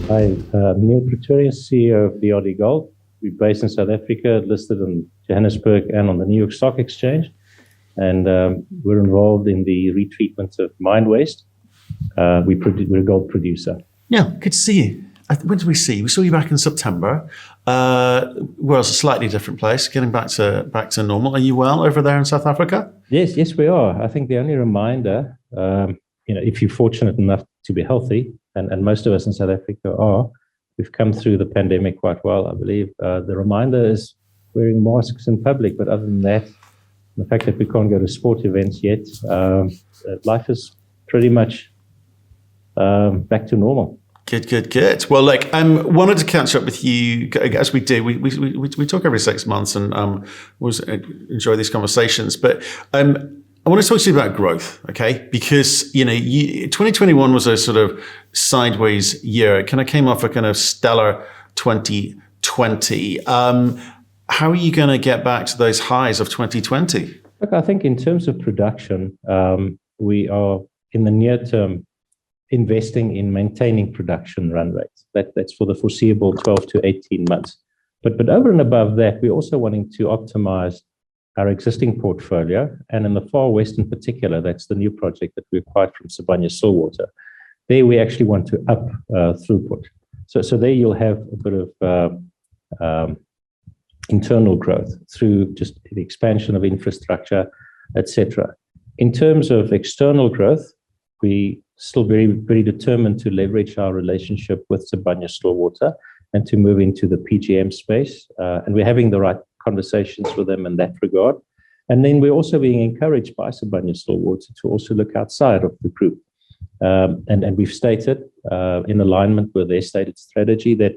Hi, Niël, Pretorius, CEO of DRDGOLD. We're based in South Africa, listed in Johannesburg and on the New York Stock Exchange. And we're involved in the retreatment of mine waste. We're a gold producer. Yeah, good to see you. When did we see you? We saw you back in September. Well, it's a slightly different place, getting back to normal. Are you well over there in South Africa? Yes, we are. I think the only reminder, if you're fortunate enough to be healthy, and most of us in South Africa are, we've come through the pandemic quite well, I believe. The reminder is wearing masks in public, but other than that, the fact that we can't go to sport events yet, life is pretty much back to normal. Good. Well, wanted to catch up with you as we do. We talk every 6 months, and always enjoy these conversations. But I want to talk to you about growth, okay? Because 2021 was a sort of sideways year. It kind of came off a kind of stellar 2020. How are you going to get back to those highs of 2020? Look, I think in terms of production, we are in the near term investing in maintaining production run rates. That's for the foreseeable 12 to 18 months. But over and above that, we're also wanting to optimize our existing portfolio. And in the Far West in particular, that's the new project that we acquired from Sibanye-Stillwater. There we actually want to up throughput. So there you'll have a bit of internal growth through just the expansion of infrastructure, etc. In terms of external growth, we still very, very determined to leverage our relationship with Sibanye-Stillwater and to move into the PGM space. And we're having the right conversations with them in that regard. And then we're also being encouraged by Sibanye-Stillwater to also look outside of the group. And we've stated in alignment with their stated strategy that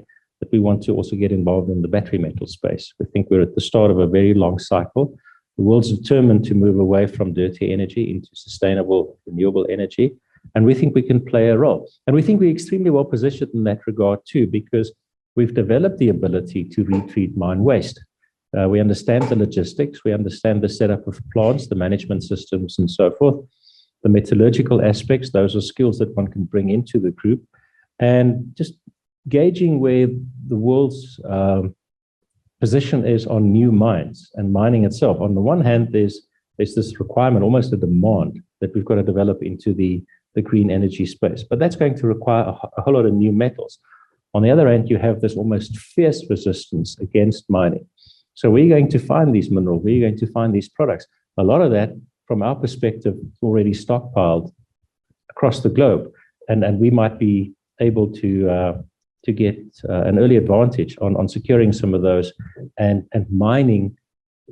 we want to also get involved in the battery metal space. We think we're at the start of a very long cycle. The world's determined to move away from dirty energy into sustainable, renewable energy. And we think we can play a role. And we think we're extremely well positioned in that regard too, because we've developed the ability to retreat mine waste. We understand the logistics, we understand the setup of plants, the management systems, and so forth. The metallurgical aspects, those are skills that one can bring into the group. And just gauging where the world's position is on new mines and mining itself. On the one hand, there's this requirement, almost a demand, that we've got to develop into the green energy space. But that's going to require a whole lot of new metals. On the other hand, you have this almost fierce resistance against mining. So we're going to find these minerals, we're going to find these products. A lot of that, from our perspective, already stockpiled across the globe. And we might be able to get an early advantage on securing some of those and mining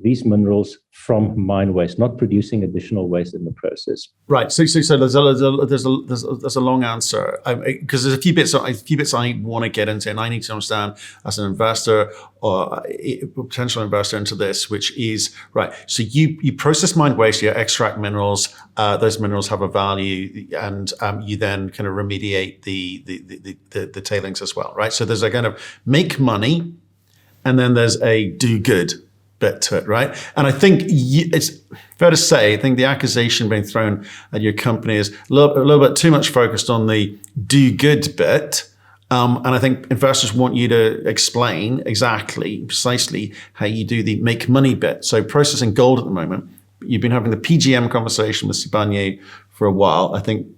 these minerals from mine waste, not producing additional waste in the process. Right. So there's a long answer because there's a few bits I want to get into, and I need to understand as an investor or a potential investor into this, which is right. So you process mine waste, you extract minerals. Those minerals have a value, and you then kind of remediate the tailings as well, right? So there's a kind of make money, and then there's a do good bit to it, right? And I think it's fair to say, I think the accusation being thrown at your company is a little bit too much focused on the do good bit. And I think investors want you to explain precisely how you do the make money bit. So processing gold at the moment, you've been having the PGM conversation with Sibanye for a while. I think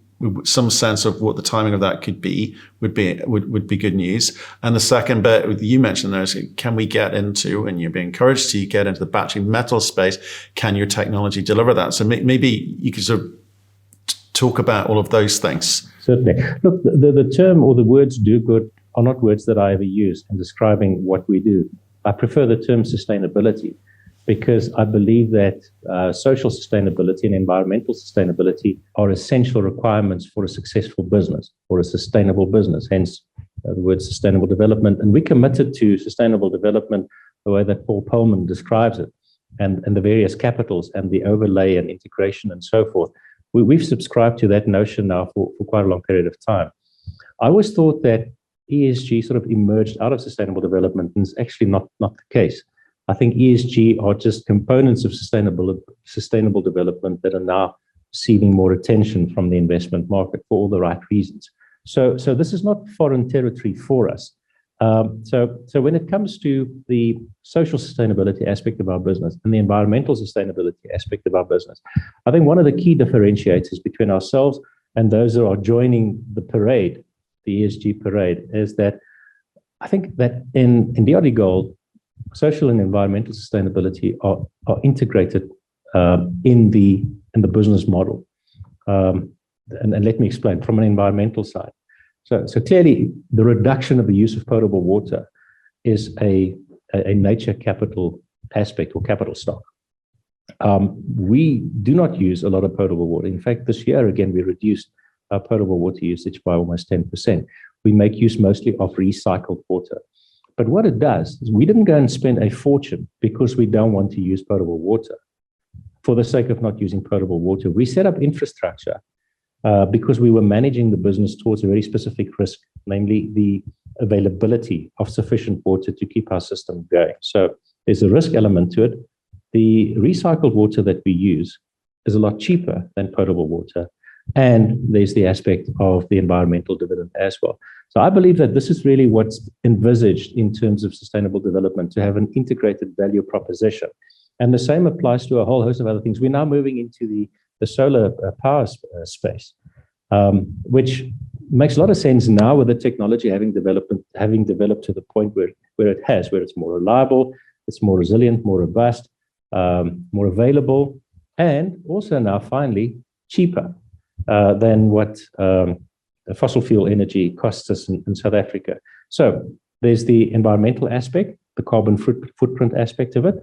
some sense of what the timing of that could be would be good news. And the second bit you mentioned there is, can we get into, and you're being encouraged to get into the battery metal space, can your technology deliver that? So maybe you could sort of talk about all of those things. Certainly. Look, the term or the words do good are not words that I ever use in describing what we do. I prefer the term sustainability, because I believe that social sustainability and environmental sustainability are essential requirements for a successful business, for a sustainable business, hence the word sustainable development. And we're committed to sustainable development the way that Paul Polman describes it, and the various capitals and the overlay and integration and so forth. We've subscribed to that notion now for quite a long period of time. I always thought that ESG sort of emerged out of sustainable development, and it's actually not the case. I think ESG are just components of sustainable development that are now receiving more attention from the investment market for all the right reasons. So this is not foreign territory for us. So when it comes to the social sustainability aspect of our business and the environmental sustainability aspect of our business, I think one of the key differentiators between ourselves and those who are joining the parade, the ESG parade, is that I think that in DRD Gold, social and environmental sustainability are integrated in the business model. And let me explain from an environmental side. So clearly, the reduction of the use of potable water is a nature capital aspect or capital stock. We do not use a lot of potable water. In fact, this year, again, we reduced our potable water usage by almost 10%. We make use mostly of recycled water. But what it does is we didn't go and spend a fortune because we don't want to use potable water for the sake of not using potable water. We set up infrastructure because we were managing the business towards a very specific risk, namely the availability of sufficient water to keep our system going. So there's a risk element to it. The recycled water that we use is a lot cheaper than potable water. And there's the aspect of the environmental dividend as well. So I believe that this is really what's envisaged in terms of sustainable development, to have an integrated value proposition. And the same applies to a whole host of other things. We're now moving into the solar power space, which makes a lot of sense now with the technology having developed to the point where it has, where it's more reliable, it's more resilient, more robust, more available, and also now finally cheaper than what fossil fuel energy costs us in South Africa. So there's the environmental aspect, the carbon footprint aspect of it.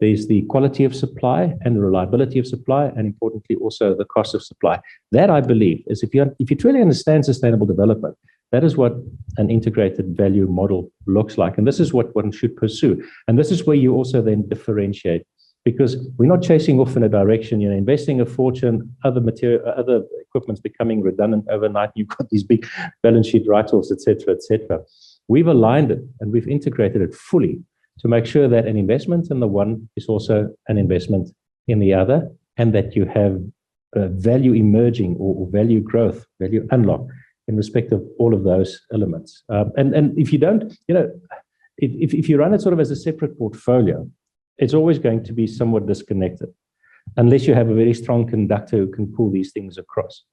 There's the quality of supply and the reliability of supply, and importantly, also the cost of supply. That, I believe, is if you truly understand sustainable development, that is what an integrated value model looks like. And this is what one should pursue. And this is where you also then differentiate, because we're not chasing off in a direction, investing a fortune, other equipment's becoming redundant overnight. You've got these big balance sheet write-offs, et cetera, et cetera. We've aligned it and we've integrated it fully to make sure that an investment in the one is also an investment in the other, and that you have value emerging or value growth, value unlock in respect of all of those elements. And if you don't, if you run it sort of as a separate portfolio, it's always going to be somewhat disconnected unless you have a very strong conductor who can pull these things across.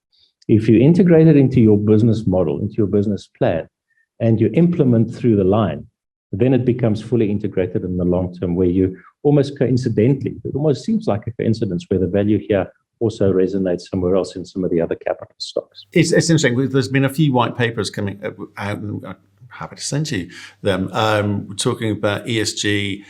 If you integrate it into your business model, into your business plan, and you implement through the line, then it becomes fully integrated in the long term, where you almost coincidentally, it almost seems like a coincidence where the value here also resonates somewhere else in some of the other capital stocks. It's interesting. There's been a few white papers coming out, and I'm happy to send you them, talking about ESG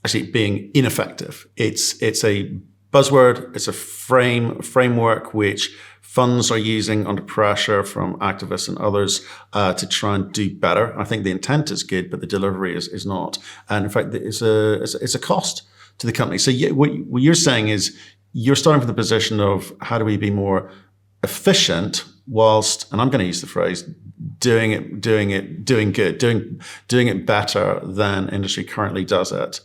actually being ineffective. It's a buzzword. It's a framework which funds are using under pressure from activists and others to try and do better. I think the intent is good, but the delivery is not. And in fact, it's a cost to the company. So what you're saying is you're starting from the position of how do we be more efficient whilst, and I'm going to use the phrase, doing it better than industry currently does it.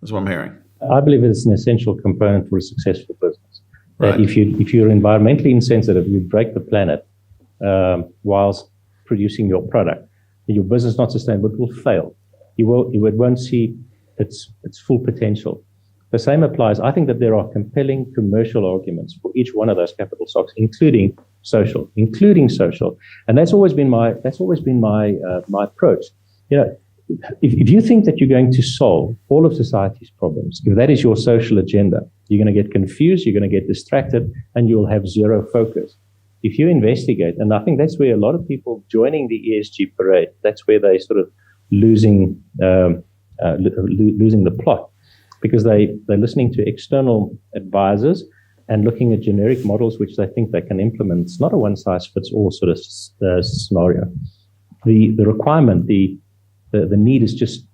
That's what I'm hearing. I believe it's an essential component for a successful business. Right. If you're environmentally insensitive, you break the planet whilst producing your product. Your business is not sustainable, it will fail. You won't see its full potential. The same applies. I think that there are compelling commercial arguments for each one of those capital stocks, including social, and that's always been my approach. If you think that you're going to solve all of society's problems, if that is your social agenda, you're going to get confused, you're going to get distracted, and you'll have zero focus. If you investigate, and I think that's where a lot of people joining the ESG parade, that's where they sort of losing the plot, because they're listening to external advisors and looking at generic models which they think they can implement. It's not a one-size-fits-all sort of scenario. The requirement, the need is just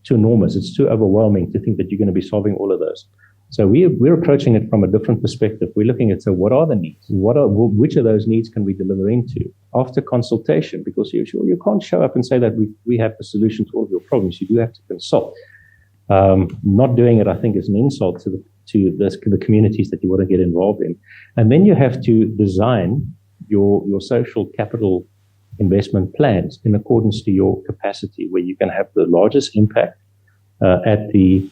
too enormous. It's too overwhelming to think that you're going to be solving all of those. So we're approaching it from a different perspective. We're looking at, so what are the needs? Which of those needs can we deliver into after consultation? Because you can't show up and say that we have the solution to all of your problems. You do have to consult. Not doing it, I think, is an insult to the communities that you want to get involved in. And then you have to design your social capital investment plans in accordance to your capacity, where you can have the largest impact at the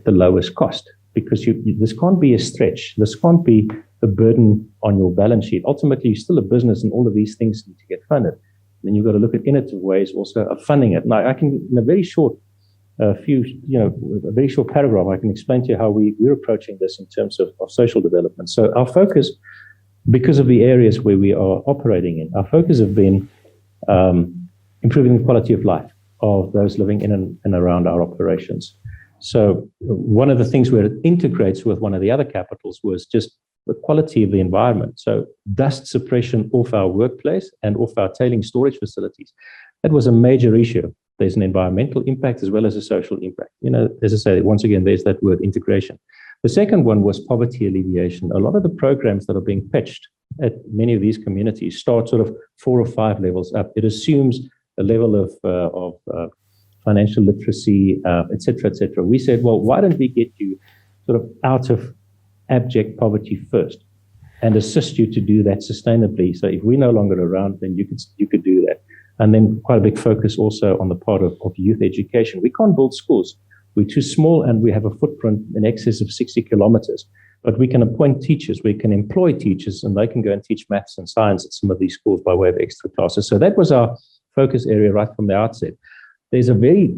lowest cost. Because this can't be a stretch. This can't be a burden on your balance sheet. Ultimately, you're still a business, and all of these things need to get funded. Then you've got to look at innovative ways also of funding it. Now, I can, in a very short a very short paragraph, I can explain to you how we're approaching this in terms of social development. So our focus, because of the areas where we are operating in, our focus have been improving the quality of life of those living in and around our operations. So one of the things where it integrates with one of the other capitals was just the quality of the environment. So dust suppression off our workplace and off our tailing storage facilities. That was a major issue. There's an environmental impact as well as a social impact. As I say, once again, there's that word integration. The second one was poverty alleviation. A lot of the programs that are being pitched at many of these communities start sort of 4 or 5 levels up. It assumes a level of financial literacy, et cetera, et cetera. We said, well, why don't we get you sort of out of abject poverty first and assist you to do that sustainably? So if we're no longer around, then you could do that. And then quite a big focus also on the part of youth education. We can't build schools. We're too small, and we have a footprint in excess of 60 kilometers. But we can appoint teachers, we can employ teachers, and they can go and teach maths and science at some of these schools by way of extra classes. So that was our focus area right from the outset. There's a very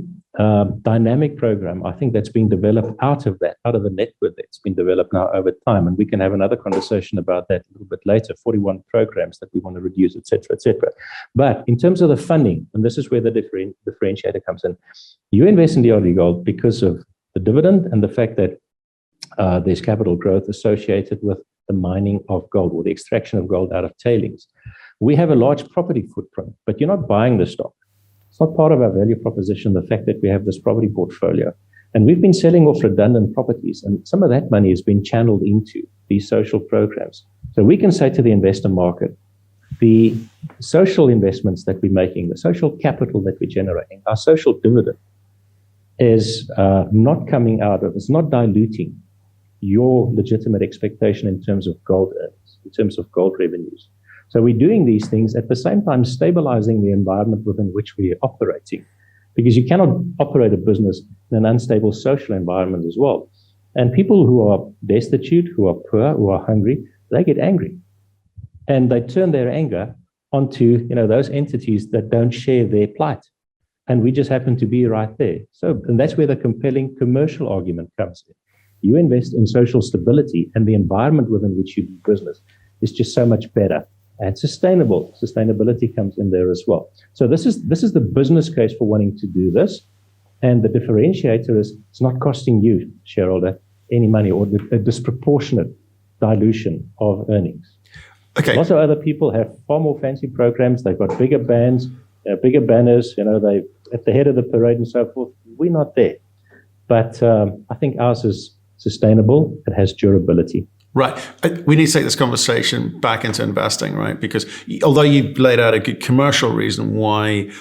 dynamic program, I think, that's being developed out of the network that's been developed now over time. And we can have another conversation about that a little bit later, 41 programs that we want to reduce, et cetera, et cetera. But in terms of the funding, and this is where the differentiator comes in, you invest in DRD Gold because of the dividend and the fact that there's capital growth associated with the mining of gold or the extraction of gold out of tailings. We have a large property footprint, but you're not buying the stock. It's not part of our value proposition, the fact that we have this property portfolio. And we've been selling off redundant properties, and some of that money has been channeled into these social programs. So we can say to the investor market, the social investments that we're making, the social capital that we're generating, our social dividend is not coming out of, it's not diluting your legitimate expectation in terms of gold earnings, in terms of gold revenues. So we're doing these things at the same time stabilizing the environment within which we are operating, because you cannot operate a business in an unstable social environment as well. And people who are destitute, who are poor, who are hungry, they get angry. And they turn their anger onto those entities that don't share their plight. And we just happen to be right there. So, and that's where the compelling commercial argument comes in. You invest in social stability, and the environment within which you do business is just so much better. And sustainable. Sustainability comes in there as well. So this is the business case for wanting to do this. And the differentiator is it's not costing you, shareholder, any money or a disproportionate dilution of earnings. Okay. Lots of other people have far more fancy programs. They've got bigger bands, bigger banners, they at the head of the parade and so forth. We're not there. But I think ours is sustainable. It has durability. Right. We need to take this conversation back into investing, right? Because although you've laid out a good commercial reason why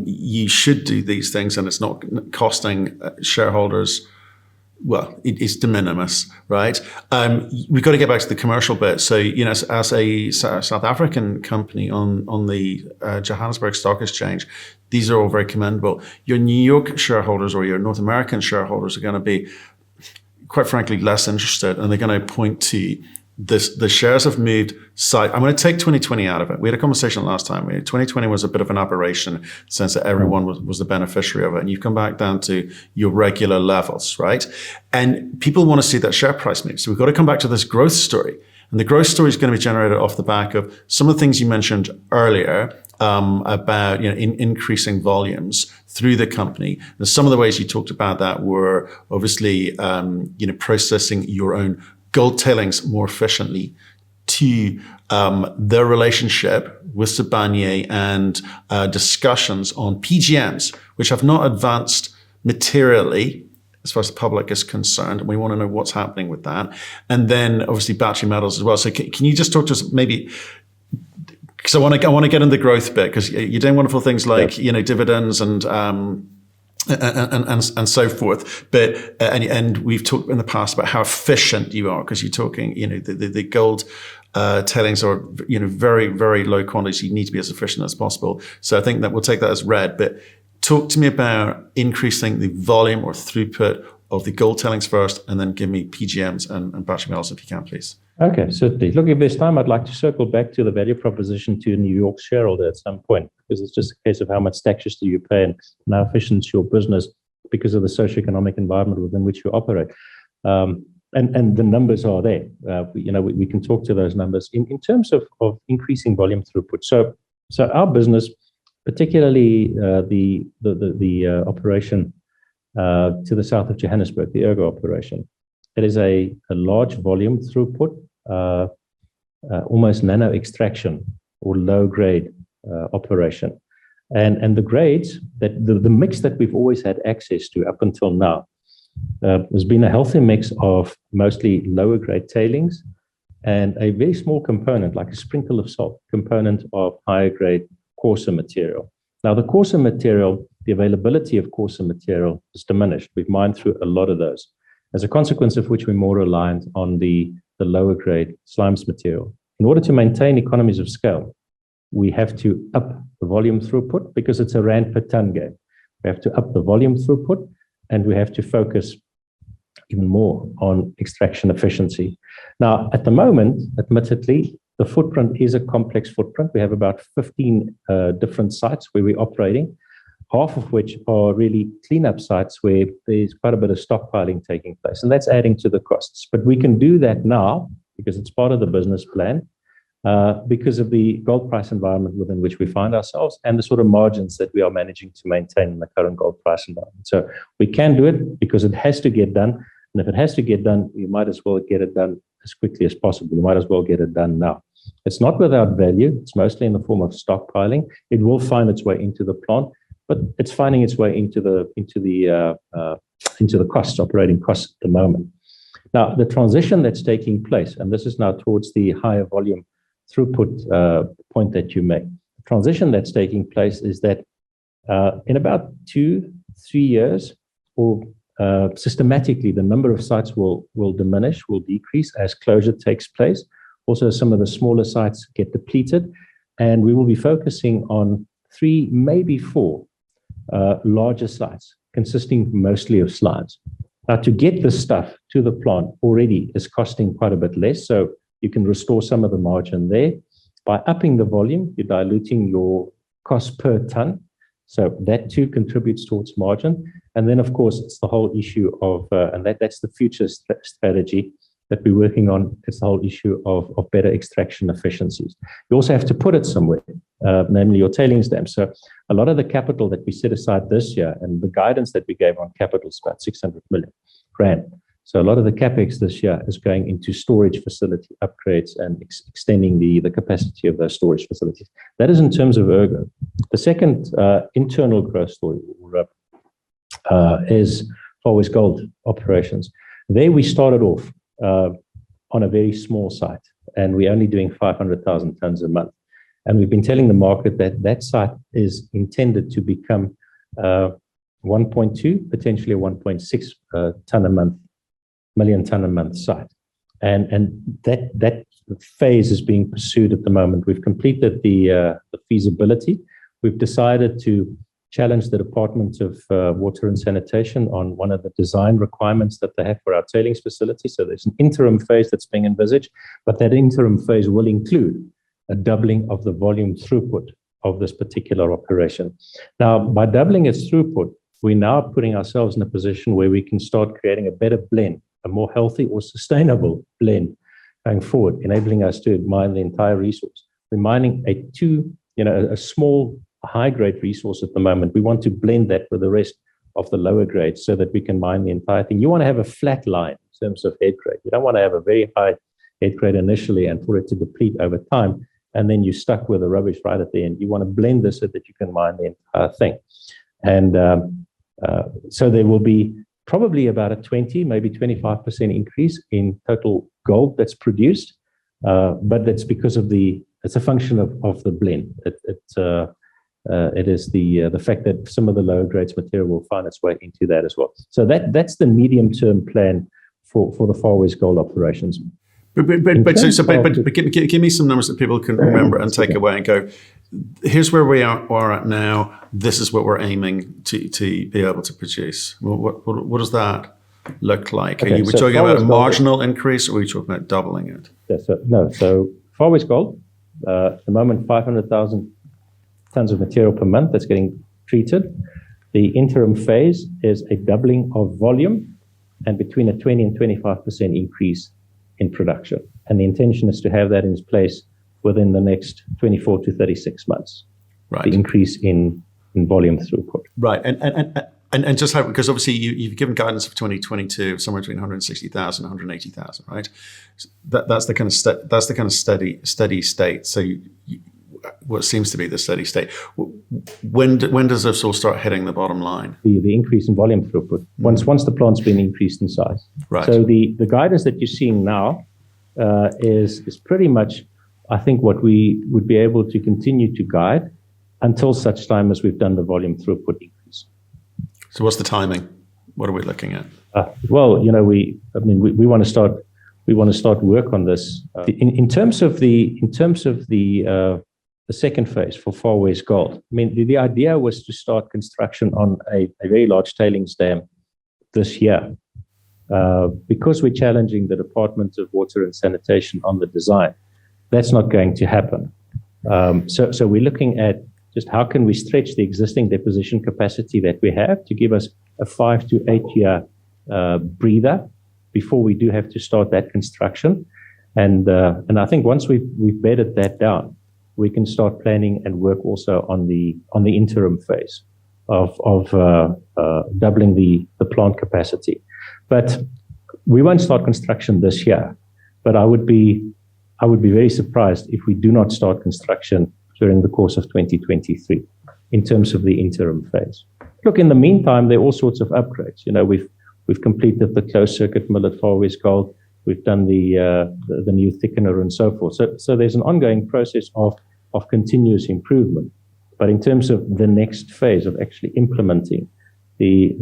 you should do these things and it's not costing shareholders, well, it's de minimis, right? We've got to get back to the commercial bit. So, as a South African company on the Johannesburg Stock Exchange, these are all very commendable. Your New York shareholders or your North American shareholders are going to be, quite frankly, less interested, and they're going to point to this. The shares have moved side. I'm going to take 2020 out of it. We had a conversation last time. 2020 was a bit of an aberration in the sense that everyone was the beneficiary of it, and you've come back down to your regular levels, right? And people want to see that share price move. So we've got to come back to this growth story, and the growth story is going to be generated off the back of some of the things you mentioned earlier about increasing volumes through the company. And some of the ways you talked about that were obviously processing your own gold tailings more efficiently, to their relationship with Sibanye and discussions on PGMs, which have not advanced materially as far as the public is concerned. And we want to know what's happening with that. And then obviously battery metals as well. So can you just talk to us maybe, because I want to get into the growth bit, because you're doing wonderful things like dividends and so forth. But and we've talked in the past about how efficient you are, because you're talking the gold tailings are, very, very low quantity. You need to be as efficient as possible. So I think that we'll take that as read. But talk to me about increasing the volume or throughput of the gold tailings first, and then give me PGMs and battery metals if you can, please. Okay, certainly. Look, if there's time, I'd like to circle back to the value proposition to a New York shareholder at some point, because it's just a case of how much taxes do you pay and how efficient is your business because of the socioeconomic environment within which you operate. And the numbers are there. We can talk to those numbers in terms of increasing volume throughput. So our business, particularly the operation to the south of Johannesburg, the Ergo operation, it is a large volume throughput, almost nano extraction or low grade operation. And the grades, that the mix that we've always had access to up until now has been a healthy mix of mostly lower grade tailings and a very small component, like a sprinkle of salt, component of higher grade coarser material. Now, the coarser material, the availability of coarser material is diminished. We've mined through a lot of those, as a consequence of which we're more reliant on the lower grade slimes material. In order to maintain economies of scale, we have to up the volume throughput because it's a rand per ton game. We have to up the volume throughput, and we have to focus even more on extraction efficiency. Now, at the moment, admittedly, the footprint is a complex footprint. We have about 15 different sites where we're operating, half of which are really cleanup sites where there's quite a bit of stockpiling taking place, and that's adding to the costs. But we can do that now because it's part of the business plan, because of the gold price environment within which we find ourselves and the sort of margins that we are managing to maintain in the current gold price environment. So we can do it because it has to get done. And if it has to get done, you might as well get it done as quickly as possible. You might as well get it done now. It's not without value. It's mostly in the form of stockpiling. It will find its way into the plant, but it's finding its way into the costs, operating costs at the moment. Now, the transition that's taking place, and this is now towards the higher volume throughput point that you make. The transition that's taking place is that in about 2-3 years, or systematically, the number of sites will diminish, will decrease as closure takes place. Also, some of the smaller sites get depleted, and we will be focusing on 3, maybe 4 larger sites, consisting mostly of slimes. Now, to get this stuff to the plant already is costing quite a bit less, so you can restore some of the margin there. By upping the volume, you're diluting your cost per ton, so that too contributes towards margin. And then, of course, it's the whole issue of, and that's the future strategy that we're working on. It's the whole issue of better extraction efficiencies. You also have to put it somewhere, namely your tailings dam. So a lot of the capital that we set aside this year, and the guidance that we gave on capital is about 600 million rand. So a lot of the capex this year is going into storage facility upgrades and extending the capacity of those storage facilities. That is in terms of Ergo. The second internal growth story is Far West Gold operations. There we started off on a very small site, and we're only doing 500,000 tons a month. And we've been telling the market that that site is intended to become 1.2, potentially a 1.6 million ton a month site. And that phase is being pursued at the moment. We've completed the feasibility. We've decided to challenge the Department of Water and Sanitation on one of the design requirements that they have for our tailings facility. So there's an interim phase that's being envisaged, but that interim phase will include a doubling of the volume throughput of this particular operation. Now, by doubling its throughput, we're now putting ourselves in a position where we can start creating a better blend, a more healthy or sustainable blend going forward, enabling us to mine the entire resource. We're mining a small high-grade resource at the moment. We want to blend that with the rest of the lower grades so that we can mine the entire thing. You want to have a flat line in terms of head grade. You don't want to have a very high head grade initially and for it to deplete over time, and then you're stuck with the rubbish right at the end. You want to blend this so that you can mine the entire thing. And so there will be probably about a 20, maybe 25% increase in total gold that's produced, but that's because of it's a function of the blend. It is the fact that some of the lower grades material will find its way into that as well. So that's the medium-term plan for the Far West Gold operations. But give me some numbers that people can remember and take away and go, here's where we are at now. This is what we're aiming to be able to produce. What does that look like? Okay, are we talking about a marginal increase, or are we talking about doubling it? So Far West Gold, at the moment, 500,000 tons of material per month that's getting treated. The interim phase is a doubling of volume and between a 20 and 25% increase in production. And the intention is to have that in place within the next 24 to 36 months. Right. The increase in volume throughput. Right. And just how, because obviously you've given guidance for 2022 of somewhere between 160,000 and 180,000, right? So that's the kind of steady state. So what seems to be the steady state. When does this all start hitting the bottom line? The increase in volume throughput, once the plant's been increased in size. Right. So the guidance that you're seeing now is pretty much, I think, what we would be able to continue to guide until such time as we've done the volume throughput increase. So what's the timing? What are we looking at? Well, we want to start work on this. In terms of the second phase for Far West Gold, I mean, the idea was to start construction on a very large tailings dam this year. Because we're challenging the Department of Water and Sanitation on the design, that's not going to happen. So we're looking at just how can we stretch the existing deposition capacity that we have to give us a 5 to 8 year breather before we do have to start that construction. And I think once we've bedded that down, we can start planning and work also on the interim phase of doubling the plant capacity. But we won't start construction this year. But I would be very surprised if we do not start construction during the course of 2023 in terms of the interim phase. Look, in the meantime, there are all sorts of upgrades. We've completed the closed circuit mill at Far West Gold. We've done the new thickener and so forth. So there's an ongoing process of continuous improvement. But in terms of the next phase of actually implementing the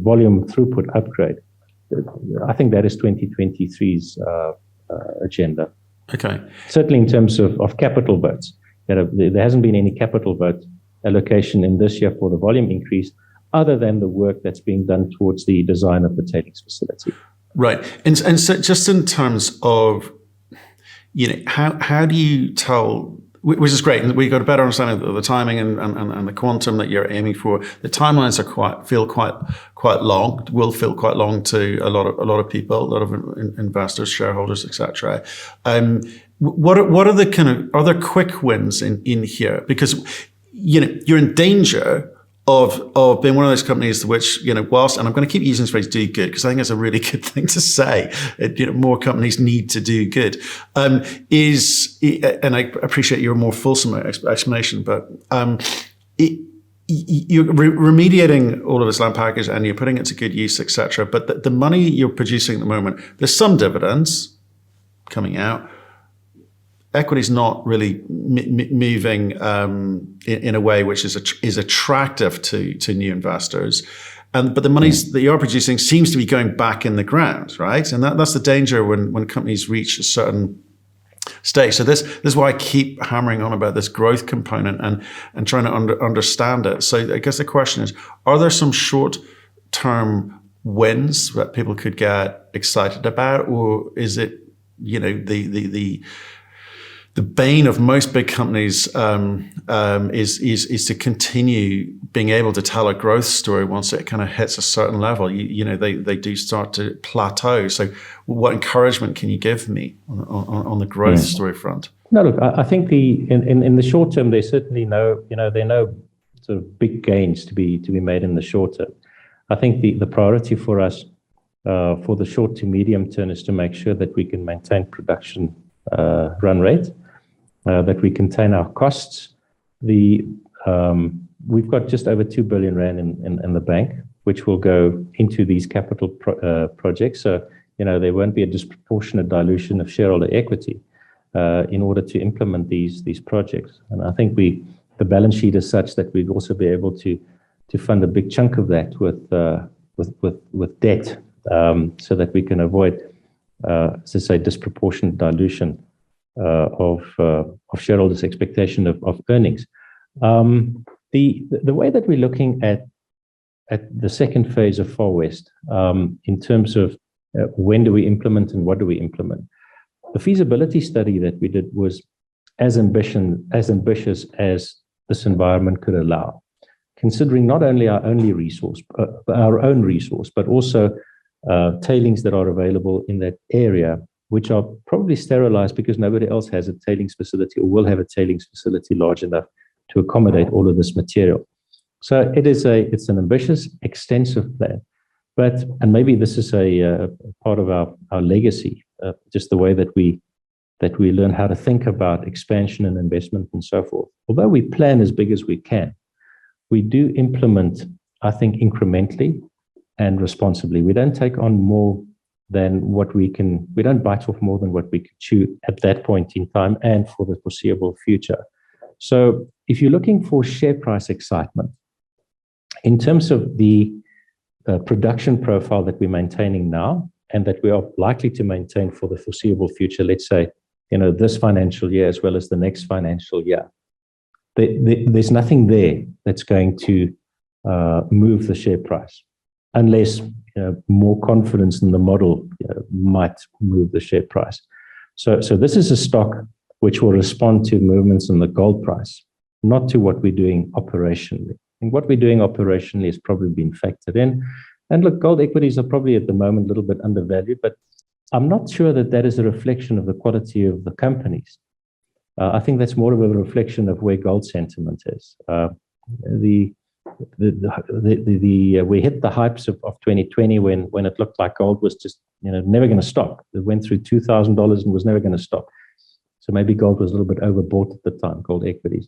volume throughput upgrade, I think that is 2023's agenda. Okay. Certainly in terms of capital votes. There hasn't been any capital vote allocation in this year for the volume increase, other than the work that's being done towards the design of the tailings facility. Right. And so just in terms of, how do you tell, which is great, and we got a better understanding of the timing and the quantum that you're aiming for. The timelines are feel quite long, will feel quite long to a lot of people, a lot of investors, shareholders, etc. What are the kind of, are there quick wins in here? Because you're in danger of being one of those companies which, whilst, and I'm going to keep using this phrase, do good, because I think it's a really good thing to say. More companies need to do good. And I appreciate your more fulsome explanation, but you're remediating all of this land package and you're putting it to good use, etc. But the money you're producing at the moment, there's some dividends coming out. Equity is not really moving in a way which is attractive to new investors, but the monies that you are producing seems to be going back in the ground, right? And that's the danger when companies reach a certain stage. So this is why I keep hammering on about this growth component and trying to understand it. So I guess the question is: are there some short-term wins that people could get excited about, or is it the bane of most big companies is to continue being able to tell a growth story once it kind of hits a certain level? They do start to plateau. So what encouragement can you give me on the growth story front? No, look, I think in the short term, there's certainly there are no sort of big gains to be made in the short term. I think the priority for us for the short to medium term is to make sure that we can maintain production run rate, that we contain our costs. We've got just over 2 billion rand in the bank, which will go into these capital projects. So there won't be a disproportionate dilution of shareholder equity in order to implement these projects. And I think the balance sheet is such that we'd also be able to fund a big chunk of that with debt, so that we can avoid as I say, disproportionate dilution of shareholders' expectation of earnings. The way that we're looking at the second phase of Far West, in terms of when do we implement and what do we implement, the feasibility study that we did was as ambitious as this environment could allow, considering not only our own resource, but also tailings that are available in that area, which are probably sterilized because nobody else has a tailings facility or will have a tailings facility large enough to accommodate all of this material. So it's an ambitious, extensive plan, and maybe this is a part of our legacy, just the way that we learn how to think about expansion and investment and so forth. Although we plan as big as we can, we do implement, I think, incrementally and responsibly. We don't take on more than what we don't bite off more than what we can chew at that point in time and for the foreseeable future. So if you're looking for share price excitement, in terms of the production profile that we're maintaining now and that we are likely to maintain for the foreseeable future, let's say, this financial year as well as the next financial year, there's nothing there that's going to move the share price, unless more confidence in the model might move the share price. So this is a stock which will respond to movements in the gold price, not to what we're doing operationally. And what we're doing operationally has probably been factored in. And look, gold equities are probably at the moment a little bit undervalued, but I'm not sure that is a reflection of the quality of the companies. I think that's more of a reflection of where gold sentiment is. We hit the hypes of 2020 when it looked like gold was just never going to stop. It went through $2,000 and was never going to stop. So maybe gold was a little bit overbought at the time, gold equities.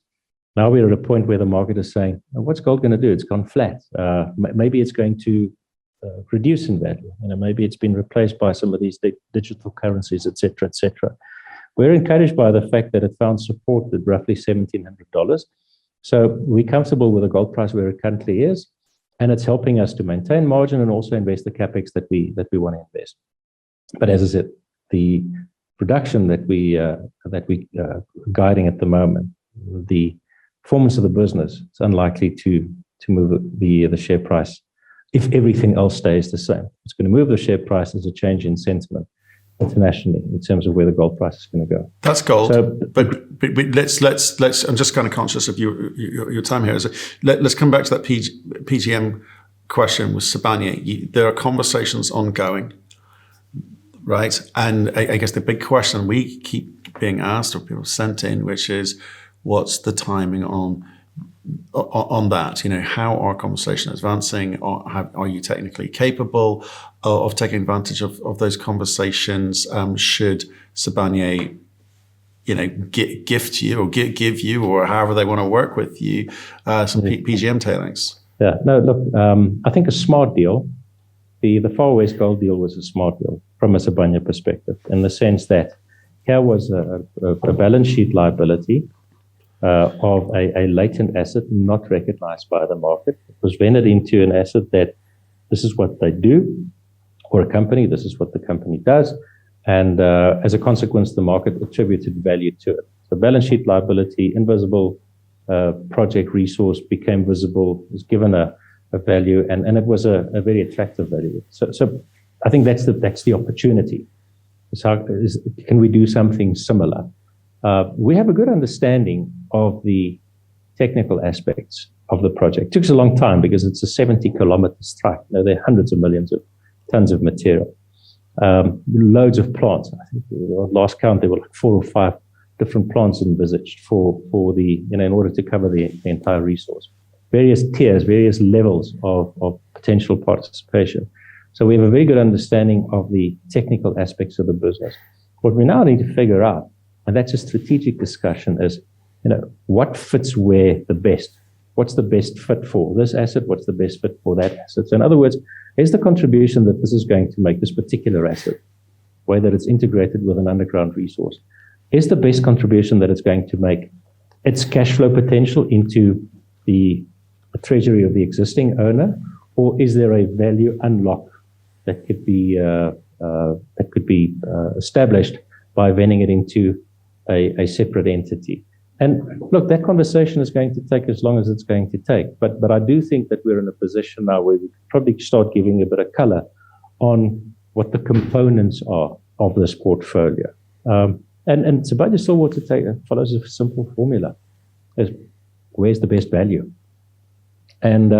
Now we're at a point where the market is saying, what's gold going to do? It's gone flat. Maybe it's going to reduce in value. Maybe it's been replaced by some of these digital currencies, et cetera, et cetera. We're encouraged by the fact that it found support at roughly $1,700. So we're comfortable with the gold price where it currently is, and it's helping us to maintain margin and also invest the capex that we want to invest. But as I said, the production that we guiding at the moment, the performance of the business, it's unlikely to move the share price if everything else stays the same. It's going to move the share price as a change in sentiment internationally in terms of where the gold price is going to go. That's gold. So, but let's. I'm just kind of conscious of your time here. So let's come back to that PGM question with Sibanye. There are conversations ongoing, right? And I guess the big question we keep being asked or people sent in, which is, what's the timing on that? How are conversations advancing? Or are you technically capable of taking advantage of those conversations? Should Sibanye, gift you or give you, or however they want to work with you, some PGM tailings? Yeah, no, look, I think a smart deal. The Far West gold deal was a smart deal from a Sibanye perspective, in the sense that here was a balance sheet liability of a latent asset not recognized by the market. It was vended into an asset that this is what they do, or a company, this is what the company does. And as a consequence, the market attributed value to it. So balance sheet liability, invisible project resource became visible, was given a value, and it was a very attractive value. So I think that's the opportunity. Can we do something similar? We have a good understanding of the technical aspects of the project. It took us a long time because it's a 70-kilometer strike. There are hundreds of millions of tons of material, loads of plants. I think last count there were like 4 or 5 different plants envisaged for the in order to cover the entire resource. Various tiers, various levels of potential participation. So we have a very good understanding of the technical aspects of the business. What we now need to figure out, and that's a strategic discussion, is what fits where the best. What's the best fit for this asset? What's the best fit for that asset? So in other words, is the contribution that this is going to make, this particular asset, whether it's integrated with an underground resource, is the best contribution that it's going to make its cash flow potential into the treasury of the existing owner, or is there a value unlock that could be that could be established by vending it into a separate entity. And look, that conversation is going to take as long as it's going to take. But I do think that we're in a position now where we could probably start giving a bit of color on what the components are of this portfolio. And Sibanye-Stillwater follows a simple formula: is where's the best value? And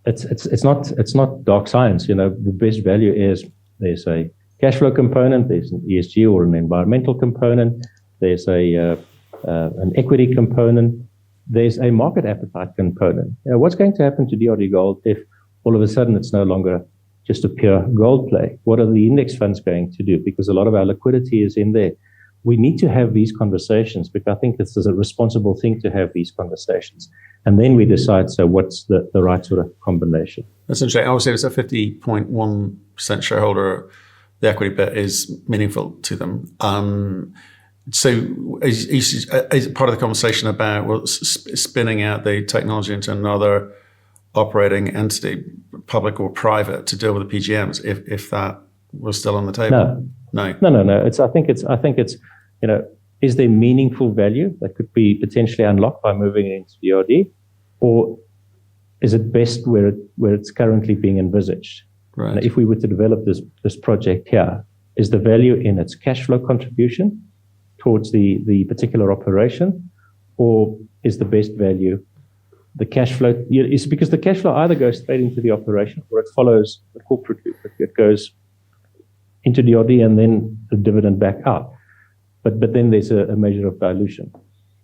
it's not dark science. The best value is there's a cash flow component, there's an ESG or an environmental component, there's an equity component, there's a market appetite component. What's going to happen to DRD Gold if all of a sudden it's no longer just a pure gold play? What are the index funds going to do? Because a lot of our liquidity is in there. We need to have these conversations, because I think this is a responsible thing to have these conversations. And then we decide, so what's the right sort of combination? That's interesting. Obviously, it's a 50.1% shareholder. The equity bit is meaningful to them. So is part of the conversation about spinning out the technology into another operating entity, public or private, to deal with the PGMs, if that was still on the table? No. I think it's is there meaningful value that could be potentially unlocked by moving it into DRD, or is it best where it's currently being envisaged? Right. Now, if we were to develop this project here, is the value in its cash flow contribution towards the particular operation, or is the best value the cash flow? It's because the cash flow either goes straight into the operation or it follows the corporate route. It goes into DRD and then the dividend back out. But then there's a measure of dilution.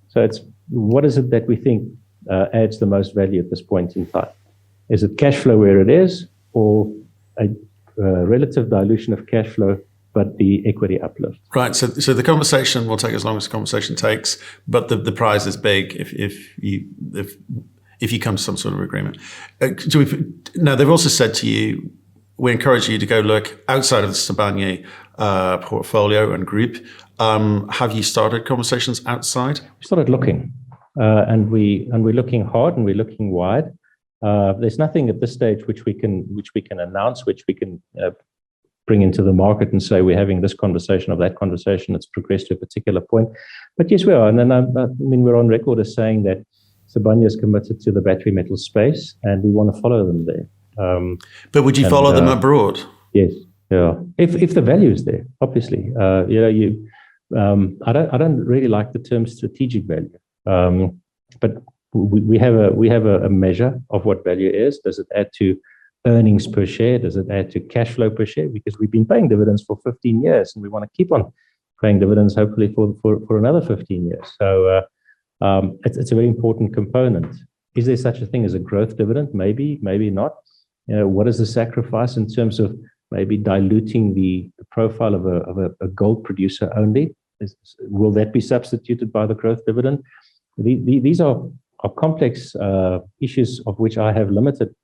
So it's what is it that we think adds the most value at this point in time? Is it cash flow where it is, or a relative dilution of cash flow but the equity uplift? Right. So the conversation will take as long as the conversation takes, but the prize is big if you come to some sort of agreement. Now, they've also said to you, we encourage you to go look outside of the Sibanye portfolio and group. Have you started conversations outside? We started looking, and we're looking hard and we're looking wide. There's nothing at this stage which we can announce, which we can bring into the market and say we're having this conversation or that conversation. It's progressed to a particular point. But yes, we are. And then we're on record as saying that Sibanye is committed to the battery metal space, and we want to follow them there. But would you follow them abroad? Yes. Yeah. If the value is there, obviously. I don't really like the term strategic value. But we have a measure of what value is. Does it add to earnings per share? Does it add to cash flow per share? Because we've been paying dividends for 15 years, and we want to keep on paying dividends, hopefully for another 15 years. So it's a very important component. Is there such a thing as a growth dividend? Maybe, maybe not. What is the sacrifice in terms of maybe diluting the profile of a gold producer only? Will that be substituted by the growth dividend? These are complex issues of which I have limited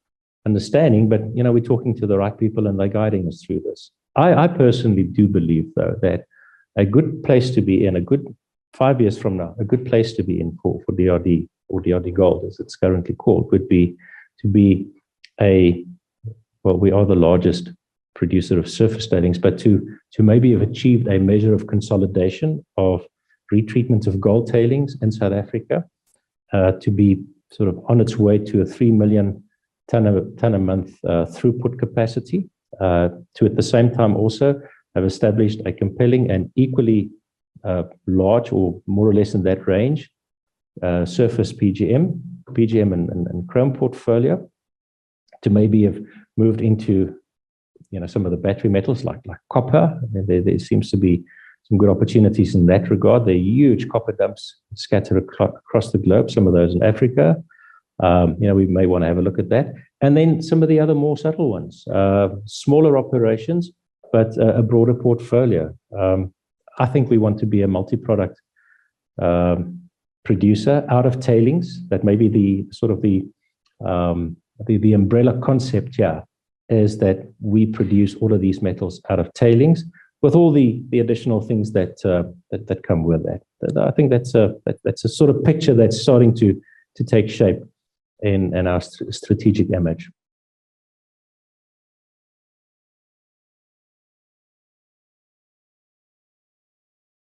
understanding, but we're talking to the right people and they're guiding us through this. I personally do believe, though, that a good place to be in, a good 5 years from now, a good place to be in for DRD or DRD Gold, as it's currently called, would be to be we are the largest producer of surface tailings, but to maybe have achieved a measure of consolidation of retreatment of gold tailings in South Africa, to be sort of on its way to a 3 million ton a month throughput capacity, to at the same time also have established a compelling and equally large, or more or less in that range, surface PGM and chrome portfolio, to maybe have moved into some of the battery metals like copper. There seems to be some good opportunities in that regard. There are huge copper dumps scattered across the globe, some of those in Africa. We may want to have a look at that. And then some of the other more subtle ones, smaller operations, but a broader portfolio. I think we want to be a multi-product producer out of tailings. That may be the umbrella concept here, is that we produce all of these metals out of tailings with all the additional things that come with that. I think that's a sort of picture that's starting to take shape in our strategic image.